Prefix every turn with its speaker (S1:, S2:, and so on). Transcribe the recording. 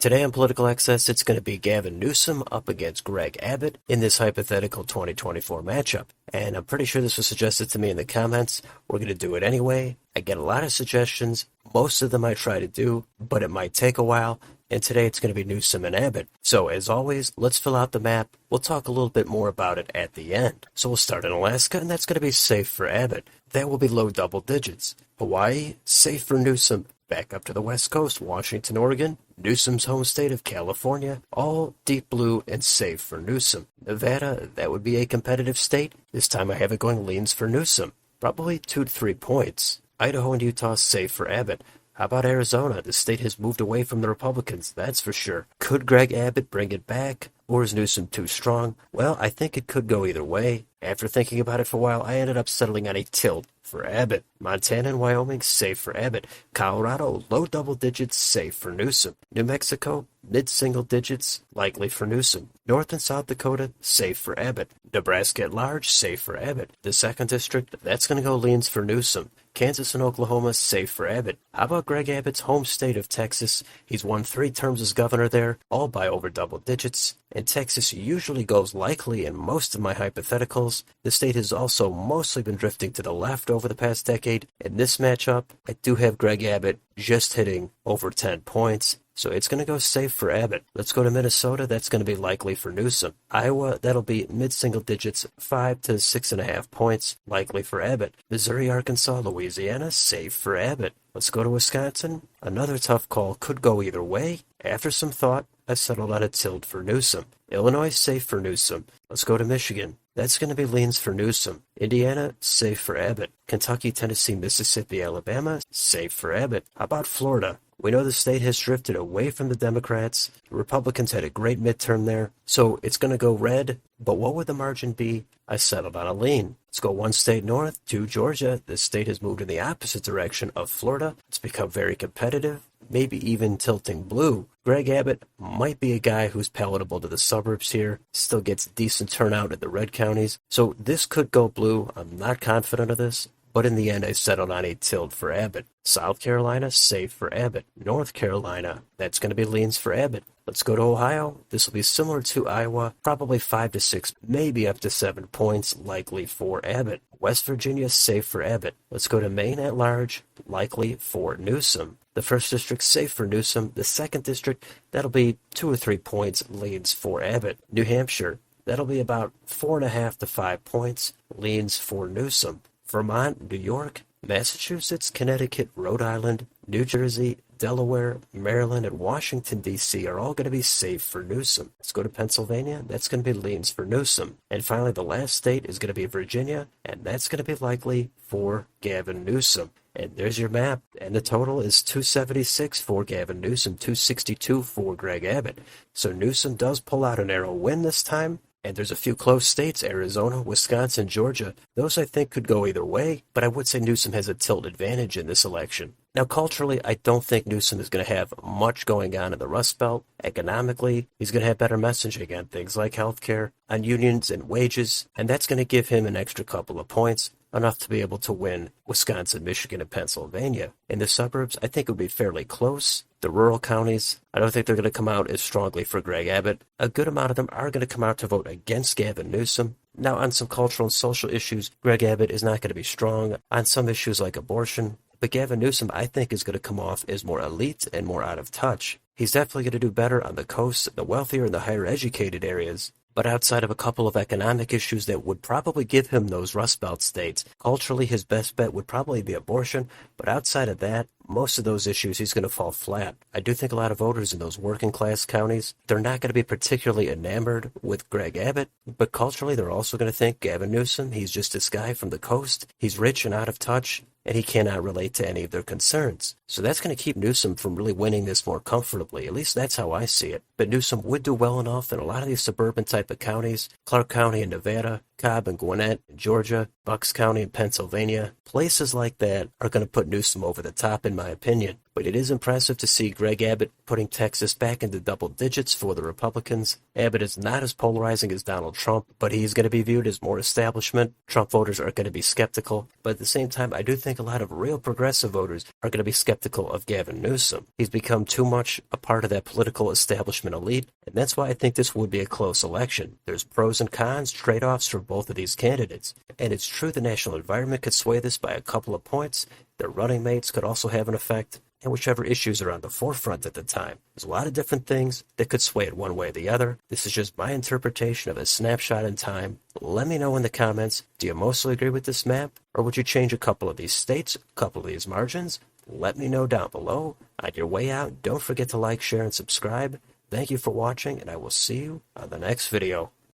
S1: Today on Political Access, it's going to be Gavin Newsom up against Greg Abbott in this hypothetical 2024 matchup. And I'm pretty sure this was suggested to me in the comments. We're going to do it anyway. I get a lot of suggestions. Most of them I try to do, but it might take a while. And today it's going to be Newsom and Abbott. So as always, let's fill out the map. We'll talk a little bit more about it at the end. So we'll start in Alaska, and that's going to be safe for Abbott. That will be low double digits. Hawaii, safe for Newsom. Back up to the West Coast, Washington, Oregon, Newsom's home state of California, all deep blue and safe for Newsom. Nevada, that would be a competitive state. This time I have it going leans for Newsom, probably 2 to 3 points. Idaho and Utah, safe for Abbott. How about Arizona? The state has moved away from the Republicans, that's for sure. Could Greg Abbott bring it back, or is Newsom too strong? Well, I think it could go either way. After thinking about it for a while, I ended up settling on a tilt for Abbott. Montana and Wyoming, safe for Abbott. Colorado, low double digits, safe for Newsom. New Mexico, mid-single digits, likely for Newsom. North and South Dakota, safe for Abbott. Nebraska at large, safe for Abbott. The 2nd District, that's going to go leans for Newsom. Kansas and Oklahoma, safe for Abbott. How about Greg Abbott's home state of Texas? He's won 3 terms as governor there, all by over double digits. And Texas usually goes likely in most of my hypotheticals. The state has also mostly been drifting to the left over the past decade. In this matchup, I do have Greg Abbott just hitting over 10 points. So it's going to go safe for Abbott. Let's go to Minnesota. That's going to be likely for Newsom. Iowa, that'll be mid-single digits, 5 to 6.5 points, likely for Abbott. Missouri, Arkansas, Louisiana, safe for Abbott. Let's go to Wisconsin. Another tough call, could go either way. After some thought, I settled on a tilt for Newsom. Illinois, safe for Newsom. Let's go to Michigan. That's going to be leans for Newsom. Indiana, safe for Abbott. Kentucky, Tennessee, Mississippi, Alabama, safe for Abbott. How about Florida? We know the state has drifted away from the Democrats. The Republicans had a great midterm there. So it's going to go red. But what would the margin be? I settled on a lean. Let's go 1 state north to Georgia. This state has moved in the opposite direction of Florida. It's become very competitive, maybe even tilting blue. Greg Abbott might be a guy who's palatable to the suburbs here, still gets decent turnout in the red counties. So this could go blue. I'm not confident of this, but in the end I settled on a tilt for Abbott. South Carolina, safe for Abbott. North Carolina, that's going to be leans for Abbott. Let's go to Ohio. This will be similar to Iowa, probably 5 to 6, maybe up to 7 points, likely for Abbott. West Virginia, safe for Abbott. Let's go to Maine at large, likely for Newsom. The 1st District, safe for Newsom. The 2nd District, that'll be 2 or 3 points, leans for Abbott. New Hampshire, that'll be about 4.5 to 5 points, leans for Newsom. Vermont, New York, Massachusetts, Connecticut, Rhode Island, New Jersey, Delaware, Maryland, and Washington, D.C. are all going to be safe for Newsom. Let's go to Pennsylvania. That's going to be leans for Newsom. And finally, the last state is going to be Virginia, and that's going to be likely for Gavin Newsom. And there's your map. And the total is 276 for Gavin Newsom, 262 for Greg Abbott. So Newsom does pull out a narrow win this time. And there's a few close states, Arizona, Wisconsin, Georgia. Those I think could go either way, but I would say Newsom has a tilt advantage in this election. Now, culturally, I don't think Newsom is going to have much going on in the Rust Belt. Economically, he's going to have better messaging on things like healthcare, on unions and wages, and that's going to give him an extra couple of points, enough to be able to win Wisconsin, Michigan, and Pennsylvania. In the suburbs, I think it would be fairly close. The rural counties, I don't think they're going to come out as strongly for Greg Abbott. A good amount of them are going to come out to vote against Gavin Newsom. Now, on some cultural and social issues, Greg Abbott is not going to be strong. On some issues like abortion, but Gavin Newsom, I think, is going to come off as more elite and more out of touch. He's definitely going to do better on the coast, the wealthier and the higher educated areas. But outside of a couple of economic issues that would probably give him those Rust Belt states, culturally his best bet would probably be abortion. But outside of that, most of those issues he's going to fall flat. I do think a lot of voters in those working class counties, they're not going to be particularly enamored with Greg Abbott, but culturally they're also going to think Gavin Newsom, he's just this guy from the coast, he's rich and out of touch, and he cannot relate to any of their concerns. So that's going to keep Newsom from really winning this more comfortably. At least that's how I see it. But Newsom would do well enough in a lot of these suburban type of counties, Clark County in Nevada, Cobb and Gwinnett in Georgia, Bucks County in Pennsylvania. Places like that are going to put Newsom over the top, in my opinion. but it is impressive to see Greg Abbott putting Texas back into double digits for the Republicans. Abbott is not as polarizing as Donald Trump, but he's going to be viewed as more establishment. Trump voters are going to be skeptical, but at the same time, I do think a lot of real progressive voters are going to be skeptical of Gavin Newsom. He's become too much a part of that political establishment elite, and that's why I think this would be a close election. There's pros and cons, trade-offs for both of these candidates, and it's true the national environment could sway this by a couple of points. Their running mates could also have an effect, and whichever issues are on the forefront at the time. There's a lot of different things that could sway it one way or the other. This is just my interpretation of a snapshot in time. Let me know in the comments, do you mostly agree with this map, or would you change a couple of these states, a couple of these margins? Let me know down below. On your way out, don't forget to like, share, and subscribe. Thank you for watching, and I will see you on the next video.